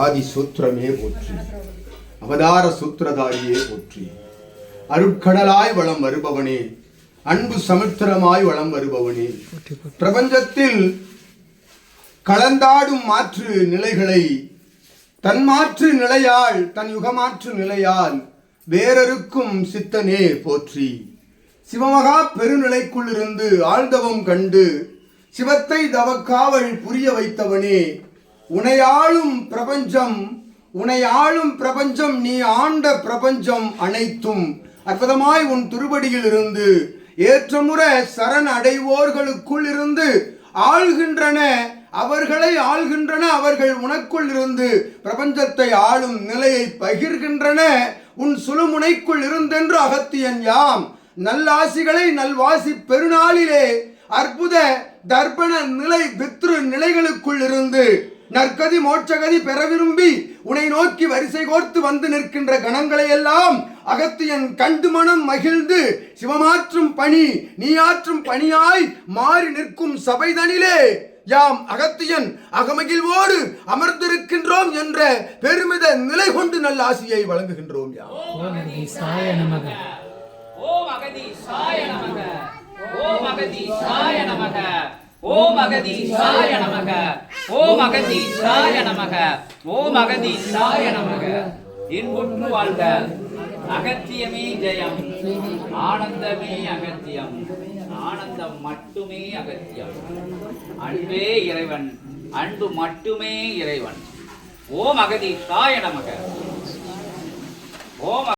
ஆதி சூத்திரமே போற்றி, அவதார சூத்திரதாரியே போற்றி. அருட்கடலாய் வளம் வருபவனே, அன்பு சமுத்திரமாய் வளம் வருபவனே, பிரபஞ்சத்தில் கலந்தாடும் மாற்று நிலைகளை தன் மாற்று நிலையால், தன் யுகமாற்று நிலையால் வேறொருக்கும் சித்தனே போற்றி. சிவமகா பெருநிலைக்குள் இருந்து ஆழ்ந்தவம் கண்டு சிவத்தை தவக்காவல் புரிய வைத்தவனே, உனையாளும் பிரபஞ்சம் நீ ஆண்ட பிரபஞ்சம் அனைத்தும் அற்புதமாய் உன் திருவடியில் இருந்து ஏற்றமுற சரண் அடைவோர்களுக்குள் இருந்து ஆள்கின்றன, அவர்கள் உனக்குள் இருந்து பிரபஞ்சத்தை ஆளும் நிலையை பகிர்கின்றன. உன் சுழுமுனைக்குள் இருந்தென்று அகத்தியன் யாம் நல்லாசிகளை நல்வாசி பெருநாளிலே அற்புத தர்ப்பண நிலை பித்ரு நிலைகளுக்குள் இருந்து நற்கதி மோட்சகதி பெற விரும்பி உன்னை நோக்கி வரிசை கோர்த்து வந்து நிற்கின்ற கணங்களை எல்லாம் அகத்தியன் கண்டு மனம் மகிழ்ந்து சிவமாற்றும் பணி நீ ஆற்றும் பணியாய் மாறி நிற்கும் சபைதனிலே யாம் அகத்தியன் அகமகிழ்வோடு அமர்ந்திருக்கின்றோம் என்ற பெருமித நிலை கொண்டு நல்ல ஆசியை வழங்குகின்றோம். யாம் ஓம் அகதீசாய நமக, ஓம் அகதீசாய நமக, ஓம் அகதீசாய நமக, ஓம் அகதீசாய நமக, ஓம் அகதீசாய நமக, ஓம் அகதீசாய நமக. இன்புற்று வாழ்க, அகத்தியமே ஜெயம், ஆனந்தமே அகத்தியம், ஆனந்தம் மட்டுமே அகத்தியம், அன்பே இறைவன், அன்பு மட்டுமே இறைவன். ஓம் அகதீசாய நமக, ஓம்